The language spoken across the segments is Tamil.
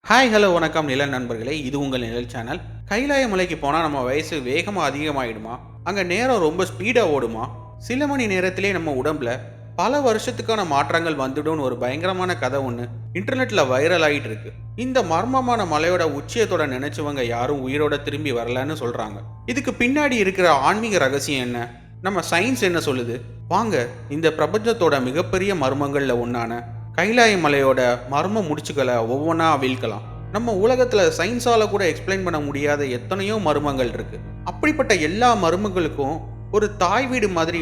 ஹாய் ஹலோ வணக்கம் நிழல் நண்பர்களே, இது உங்கள் நிழல் சேனல். கைலாய மலைக்கு போனால் நம்ம வயசு வேகமாக அதிகமாகிடுமா? அங்கே நேரம் ரொம்ப ஸ்பீடாக ஓடுமா? சில மணி நேரத்திலே நம்ம உடம்புல பல வருஷத்துக்கான மாற்றங்கள் வந்துடும் ஒரு பயங்கரமான கதை ஒன்று இன்டர்நெட்டில் வைரல் ஆகிட்டு இருக்கு. இந்த மர்மமான மலையோட உச்சியத்தோட நினைச்சவங்க யாரும் உயிரோட திரும்பி வரலன்னு சொல்கிறாங்க. இதுக்கு பின்னாடி இருக்கிற ஆன்மீக ரகசியம் என்ன? நம்ம சயின்ஸ் என்ன சொல்லுது? வாங்க இந்த பிரபஞ்சத்தோட மிகப்பெரிய மர்மங்களில் ஒன்றான கைலாய மலையோட மர்ம முடிச்சுக்களை ஒவ்வொன்றா வீழ்க்கலாம். நம்ம உலகத்தில் சயின்ஸால் கூட எக்ஸ்பிளைன் பண்ண முடியாத எத்தனையோ மர்மங்கள் இருக்கு. அப்படிப்பட்ட எல்லா மர்மங்களுக்கும் ஒரு தாய் வீடு மாதிரி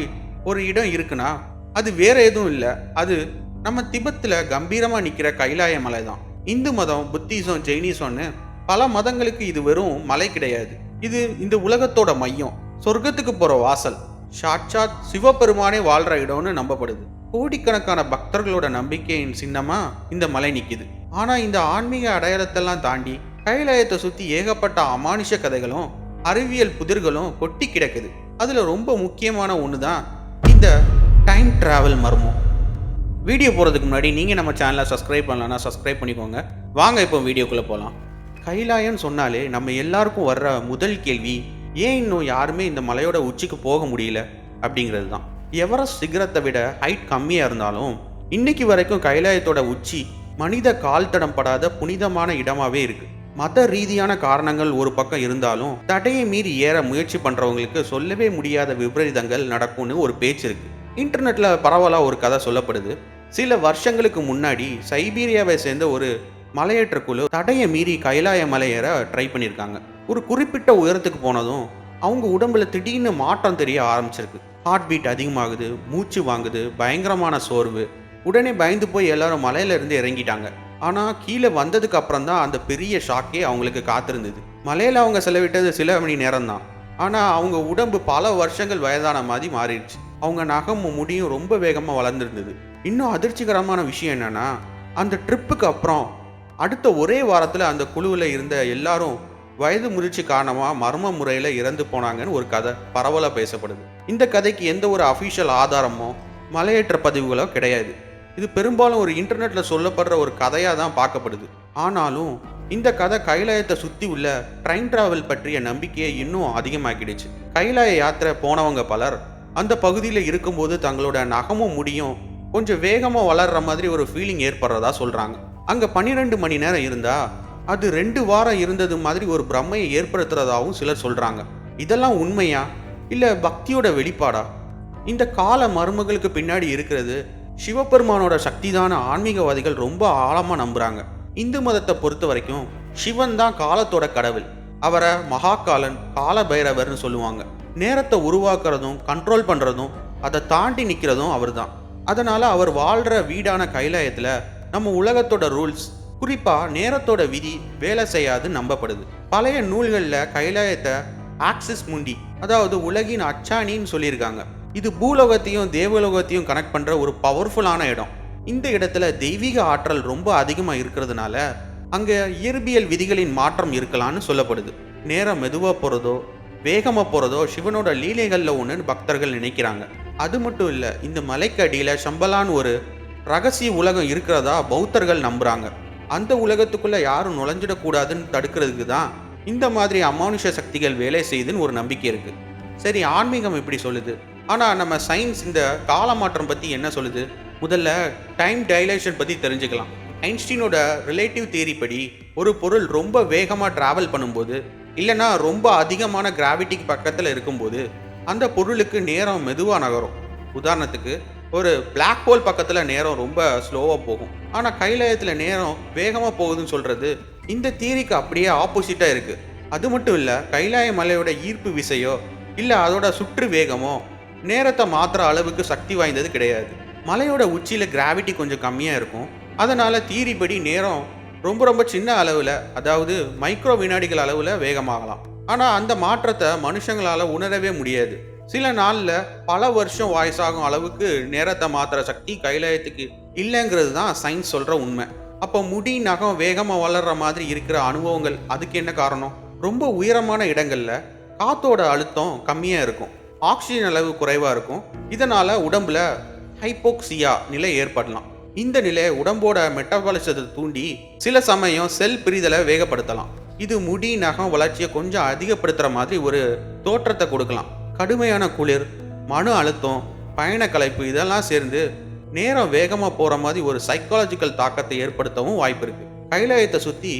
ஒரு இடம் இருக்குன்னா அது வேற எதுவும் இல்லை, அது நம்ம திபெத்தில் கம்பீரமாக நிற்கிற கைலாய மலை தான். இந்து மதம், புத்திசம், ஜெயினிசம்னு பல மதங்களுக்கு இது வெறும் மலை கிடையாது. இது இந்த உலகத்தோட மையம், சொர்க்கத்துக்கு போகிற வாசல், சாட்சாத் சிவபெருமானே வாழ்கிற இடம்னு நம்பப்படுது. கோடிக்கணக்கான பக்தர்களோட நம்பிக்கையின் சின்னமா இந்த மலை நிற்கிது. ஆனா இந்த ஆன்மீக அடையாளத்தெல்லாம் தாண்டி கைலாயத்தை சுத்தி ஏகப்பட்ட அமானுஷ கதைகளும் அறிவியல் புதிர்களும் கொட்டி கிடக்குது. அதுல ரொம்ப முக்கியமான ஒன்று தான் இந்த டைம் டிராவல் மர்மம். வீடியோ போகிறதுக்கு முன்னாடி நீங்கள் நம்ம சேனலை சப்ஸ்கிரைப் பண்ணலன்னா சப்ஸ்கிரைப் பண்ணிக்கோங்க. வாங்க இப்போ வீடியோக்குள்ளே போகலாம். கைலாயம்னு சொன்னாலே நம்ம எல்லாருக்கும் வர்ற முதல் கேள்வி, ஏன் இன்னும் யாருமே இந்த மலையோட உச்சிக்கு போக முடியல அப்படிங்கிறது தான். எவரெஸ்ட் சிகரத்தை விட ஹைட் கம்மியாக இருந்தாலும் இன்னைக்கு வரைக்கும் கைலாயத்தோட உச்சி மனித கால் தடம் படாத புனிதமான இடமாவே இருக்கு. மத ரீதியான காரணங்கள் ஒரு பக்கம் இருந்தாலும் தடையை மீறி ஏற முயற்சி பண்றவங்களுக்கு சொல்லவே முடியாத விபரீதங்கள் நடக்கும்னு ஒரு பேச்சு இருக்கு. இன்டர்நெட்ல பரவலா ஒரு கதை சொல்லப்படுது. சில வருஷங்களுக்கு முன்னாடி சைபீரியாவை சேர்ந்த ஒரு மலையேற்ற குழு தடையை மீறி கைலாய மலை ஏற ட்ரை பண்ணியிருக்காங்க. ஒரு குறிப்பிட்ட உயரத்துக்கு போனதும் அவங்க உடம்புல திடீர்னு மாற்றம் தெரிய ஆரம்பிச்சிருக்கு. ஹார்ட் பீட் அதிகமாகுது, மூச்சு வாங்குது, பயங்கரமான சோர்வு. உடனே பயந்து போய் எல்லாரும் மலையில இருந்து இறங்கிட்டாங்க. ஆனா கீழே வந்ததுக்கு அப்புறம் தான் அந்த பெரிய ஷாக்கே அவங்களுக்கு காத்திருந்தது. மலையில அவங்க செலவிட்டது சில மணி நேரம் தான், ஆனா அவங்க உடம்பு பல வருஷங்கள் வயதான மாதிரி மாறிடுச்சு. அவங்க நகமும் முடியும் ரொம்ப வேகமா வளர்ந்துருந்தது. இன்னும் அதிர்ச்சிகரமான விஷயம் என்னன்னா, அந்த ட்ரிப்புக்கு அப்புறம் அடுத்த ஒரே வாரத்துல அந்த குழுவில் இருந்த எல்லாரும் வயது முதிர்ச்சி காரணமாக மர்ம முறையில் இறந்து போனாங்கன்னு ஒரு கதை பரவலாக பேசப்படுது. இந்த கதைக்கு எந்த ஒரு அஃபிஷியல் ஆதாரமோ மலையேற்ற பதிவுகளோ கிடையாது. இது பெரும்பாலும் ஒரு இன்டர்நெட்டில் சொல்லப்படுற ஒரு கதையாக தான் பார்க்கப்படுது. ஆனாலும் இந்த கதை கைலாயத்தை சுற்றி உள்ள ட்ரெயின் டிராவல் பற்றிய நம்பிக்கையை இன்னும் அதிகமாக்கிடுச்சு. கைலாய யாத்திரை போனவங்க பலர் அந்த பகுதியில் இருக்கும்போது தங்களோட நகமும் முடியும் கொஞ்சம் வேகமாக வளர்கிற மாதிரி ஒரு ஃபீலிங் ஏற்படுறதா சொல்கிறாங்க. அங்கே 12 மணி நேரம் இருந்தால் அது 2 வாரம் இருந்தது மாதிரி ஒரு பிரம்மையை ஏற்படுத்துறதாகவும் சிலர் சொல்றாங்க. இதெல்லாம் உண்மையா இல்ல பக்தியோட வெளிப்பாடா? இந்த கால மர்மங்களுக்கு பின்னாடி இருக்கிறது சிவபெருமானோட சக்தி தான ஆன்மீகவாதிகள் ரொம்ப ஆழமா நம்புறாங்க. இந்து மதத்தை பொறுத்த வரைக்கும் சிவன் தான் காலத்தோட கடவுள். அவரை மகாகாலன், கால பைரவர்னு சொல்லுவாங்க. நேரத்தை உருவாக்குறதும் கண்ட்ரோல் பண்றதும் அதை தாண்டி நிற்கிறதும் அவர் தான். அதனால அவர் வாழ்ற வீடான கைலாயத்துல நம்ம உலகத்தோட ரூல்ஸ், குறிப்பா நேரத்தோட விதி வேலை செய்யாது நம்பப்படுது. பழைய நூல்களில் கைலாயத்தை ஆக்சிஸ் முண்டி, அதாவது உலகின் அச்சாணின்னு சொல்லியிருக்காங்க. இது பூலோகத்தையும் தேவலோகத்தையும் கனெக்ட் பண்ற ஒரு பவர்ஃபுல்லான இடம். இந்த இடத்துல தெய்வீக ஆற்றல் ரொம்ப அதிகமாக இருக்கிறதுனால அங்க இயற்பியல் விதிகளின் மாற்றம் இருக்கலாம்னு சொல்லப்படுது. நேரம் மெதுவாக போறதோ வேகமாக போறதோ சிவனோட லீலைகள்ல ஒன்றுன்னு பக்தர்கள் நினைக்கிறாங்க. அது மட்டும் இல்லை, இந்த மலைக்கு அடியில சம்பலான்னு ஒரு ரகசிய உலகம் இருக்கிறதா பௌத்தர்கள் நம்புறாங்க. அந்த உலகத்துக்குள்ள யாரும் நுழைஞ்சிடக்கூடாதுன்னு தடுக்கிறதுக்கு தான் இந்த மாதிரி அமானுஷ சக்திகள் வேலை செய்யுதுன்னு ஒரு நம்பிக்கை இருக்கு. சரி, ஆன்மீகம் இப்படி சொல்லுது, ஆனால் நம்ம சயின்ஸ் இந்த கால மாற்றம் பற்றி என்ன சொல்லுது? முதல்ல டைம் டைலேஷன் பற்றி தெரிஞ்சுக்கலாம். ஐன்ஸ்டீனோட ரிலேட்டிவ் தியரி படி ஒரு பொருள் ரொம்ப வேகமாக ட்ராவல் பண்ணும்போது இல்லைன்னா ரொம்ப அதிகமான கிராவிட்டிக்கு பக்கத்தில் இருக்கும்போது அந்த பொருளுக்கு நேரம் மெதுவாக நகரும். உதாரணத்துக்கு ஒரு பிளாக் ஹோல் பக்கத்தில் நேரம் ரொம்ப ஸ்லோவாக போகும். ஆனால் கைலாயத்தில் நேரம் வேகமாக போகுதுன்னு சொல்கிறது இந்த தியரிக்கு அப்படியே ஆப்போசிட்டாக இருக்குது. அது மட்டும் இல்லை, கைலாய மலையோட ஈர்ப்பு விசையோ இல்லை அதோட சுற்று வேகமோ நேரத்தை மாற்றுற அளவுக்கு சக்தி வாய்ந்தது கிடையாது. மலையோட உச்சியில் கிராவிட்டி கொஞ்சம் கம்மியாக இருக்கும். அதனால் தியரி படி நேரம் ரொம்ப ரொம்ப சின்ன அளவில், அதாவது மைக்ரோ வினாடிகள் அளவில் வேகமாகலாம். ஆனால் அந்த மாற்றத்தை மனுஷங்களால் உணரவே முடியாது. சில நாளில் பல வருஷம் வயசாகும் அளவுக்கு நேரத்தை மாற்றுற சக்தி கைலாயத்துக்கு இல்லைங்கிறது தான் சயின்ஸ் சொல்கிற உண்மை. அப்போ முடி நகம் வேகமாக வளர்கிற மாதிரி இருக்கிற அனுபவங்கள் அதுக்கு என்ன காரணம்? ரொம்ப உயரமான இடங்களில் காற்றோட அழுத்தம் கம்மியாக இருக்கும், ஆக்சிஜன் அளவு குறைவாக இருக்கும். இதனால் உடம்புல ஹைப்போக்சியா நிலை ஏற்படலாம். இந்த நிலை உடம்போட மெட்டபாலிசத்தை தூண்டி சில சமயம் செல் பிரிதலை வேகப்படுத்தலாம். இது முடி நகம் வளர்ச்சியை கொஞ்சம் அதிகப்படுத்துகிற மாதிரி ஒரு தோற்றத்தை கொடுக்கலாம். கடுமையான குளிர், மன அழுத்தம், பயண களைப்பு இதெல்லாம் சேர்ந்து நேரம் வேகமாக போகிற மாதிரி ஒரு சைக்காலஜிக்கல் தாக்கத்தை ஏற்படுத்தவும் வாய்ப்பு இருக்கு. கைலாயத்தை சுற்றி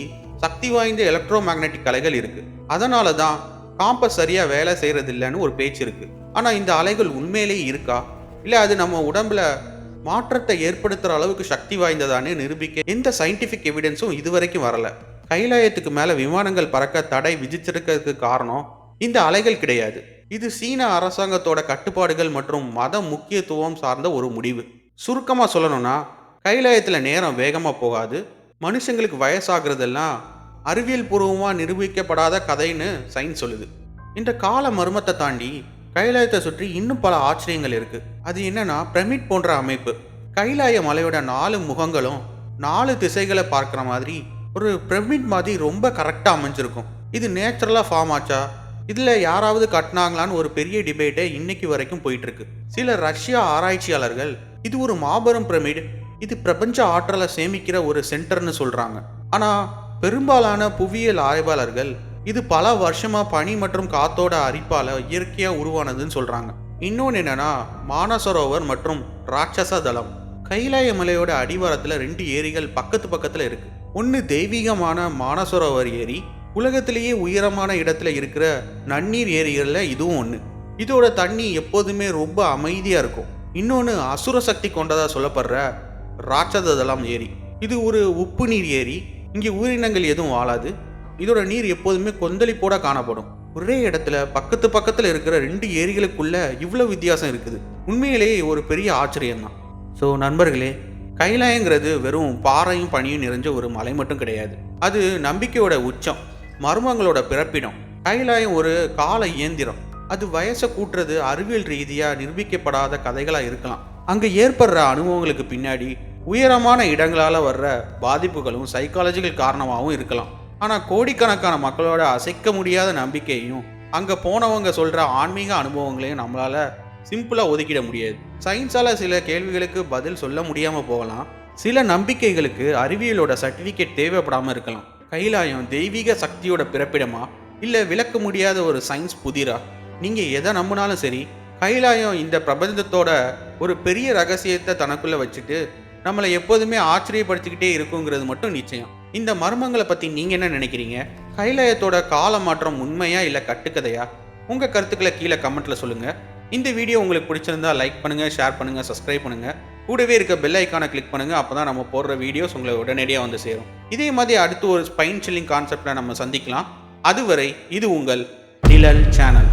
சக்தி வாய்ந்த எலக்ட்ரோ மேக்னெட்டிக் அலைகள் இருக்கு. அதனால தான் காம்பஸ் சரியாக வேலை செய்கிறது இல்லைன்னு ஒரு பேச்சு இருக்கு. ஆனால் இந்த அலைகள் உண்மையிலேயே இருக்கா, இல்லை அது நம்ம உடம்புல மாற்றத்தை ஏற்படுத்துகிற அளவுக்கு சக்தி வாய்ந்ததானே நிரூபிக்க எந்த சயின்டிஃபிக் எவிடன்ஸும் இதுவரைக்கும் வரல. கைலாயத்துக்கு மேலே விமானங்கள் பறக்க தடை விதிச்சிருக்கிறதுக்கு காரணம் இந்த அலைகள் கிடையாது. இது சீன அரசாங்கத்தோட கட்டுப்பாடுகள் மற்றும் மத முக்கியத்துவம் சார்ந்த ஒரு முடிவு. சுருக்கமாக சொல்லணும்னா, கைலாயத்தில் நேரம் வேகமாக போகாது, மனுஷங்களுக்கு வயசாகிறதெல்லாம் அறிவியல் பூர்வமாக நிரூபிக்கப்படாத கதைன்னு சயின்ஸ் சொல்லுது. இந்த கால மர்மத்தை தாண்டி கைலாயத்தை சுற்றி இன்னும் பல ஆச்சரியங்கள் இருக்கு. அது என்னன்னா, பிரமிட் போன்ற அமைப்பு. கைலாய மலையோட 4 முகங்களும் 4 திசைகளை பார்க்குற மாதிரி ஒரு பிரமிட் மாதிரி ரொம்ப கரெக்டாக அமைஞ்சிருக்கும். இது நேச்சுரலாக ஃபார்ம் ஆச்சா, இதில் யாராவது கட்டினாங்களான்னு ஒரு பெரிய டிபேட்டே இன்னைக்கு வரைக்கும் போயிட்டு இருக்கு. சில ரஷ்ய ஆராய்ச்சியாளர்கள் இது ஒரு மாபெரும் பிரமிட், இது பிரபஞ்ச ஆற்றலை சேமிக்கிற ஒரு சென்டர்னு சொல்றாங்க. ஆனால் பெரும்பாலான புவியியல் ஆய்வாளர்கள் இது பல வருஷமா பனி மற்றும் காத்தோட அரிப்பால இயற்கையா உருவானதுன்னு சொல்றாங்க. இன்னொன்று என்னன்னா, மானசரோவர் மற்றும் ராட்சச தலம். கைலாய மலையோட அடிவாரத்துல 2 ஏரிகள் பக்கத்துல இருக்கு. ஒன்று தெய்வீகமான மானசரோவர் ஏரி, உலகத்திலேயே உயரமான இடத்துல இருக்கிற நன்னீர் ஏரிகள்ல இதுவும் ஒன்று. இதோட தண்ணி எப்போதுமே ரொம்ப அமைதியா இருக்கும். இன்னொன்று அசுர சக்தி கொண்டதா சொல்லப்படுற ராட்சத தலம் ஏரி. இது ஒரு உப்பு நீர் ஏரி. இங்கே உயிரினங்கள் எதுவும் வாழாது. இதோட நீர் எப்போதுமே கொந்தளிப்போட காணப்படும். ஒரே இடத்துல பக்கத்துல இருக்கிற 2 ஏரிகளுக்குள்ள இவ்வளவு வித்தியாசம் இருக்குது. உண்மையிலேயே ஒரு பெரிய ஆச்சரியம் தான். ஸோ நண்பர்களே, கைலாயங்கிறது வெறும் பாறையும் பனியும் நிறைஞ்ச ஒரு மலை மட்டும் கிடையாது. அது நம்பிக்கையோட உச்சம், மர்மங்களோட பிறப்பிடம். கைலாயம் ஒரு கால இயந்திரம். அது வயசை கூட்டுறது அறிவியல் ரீதியாக நிரூபிக்கப்படாத கதைகளாக இருக்கலாம். அங்கே ஏற்படுற அனுபவங்களுக்கு பின்னாடி உயரமான இடங்களால் வர்ற பாதிப்புகளும் சைக்காலஜிக்கல் காரணமாகவும் இருக்கலாம். ஆனால் கோடிக்கணக்கான மக்களோட அசைக்க முடியாத நம்பிக்கையையும் அங்கே போனவங்க சொல்கிற ஆன்மீக அனுபவங்களையும் நம்மளால் சிம்பிளாக ஒதுக்கிட முடியாது. சயின்ஸால் சில கேள்விகளுக்கு பதில் சொல்ல முடியாமல் போகலாம். சில நம்பிக்கைகளுக்கு அறிவியலோட சர்டிஃபிகேட் தேவைப்படாமல் இருக்கலாம். கைலாயம் தெய்வீக சக்தியோட பிறப்பிடமா, இல்லை விளக்க முடியாத ஒரு சயின்ஸ் புதிரா? நீங்கள் எதை நம்பினாலும் சரி, கைலாயம் இந்த பிரபஞ்சத்தோட ஒரு பெரிய ரகசியத்தை தனக்குள்ளே வச்சுட்டு நம்மளை எப்போதுமே ஆச்சரியப்படுத்திக்கிட்டே இருக்குங்கிறது மட்டும் நிச்சயம். இந்த மர்மங்களை பற்றி நீங்கள் என்ன நினைக்கிறீங்க? கைலாயத்தோட கால மாற்றம் உண்மையா இல்லை கட்டுக்கதையா? உங்கள் கருத்துக்களை கீழே கமெண்ட்டில் சொல்லுங்கள். இந்த வீடியோ உங்களுக்கு பிடிச்சிருந்தா லைக் பண்ணுங்கள், ஷேர் பண்ணுங்கள், சப்ஸ்கிரைப் பண்ணுங்கள். கூடவே இருக்க பெல் ஐக்கானை கிளிக் பண்ணுங்கள். அப்போ தான் நம்ம போடுற வீடியோஸ் உங்களை உடனடியாக வந்து சேரும். இதே மாதிரி அடுத்து ஒரு ஸ்பைன் சில்லிங் கான்செப்டில் நம்ம சந்திக்கலாம். அதுவரை இது உங்கள் நிழல் சேனல்.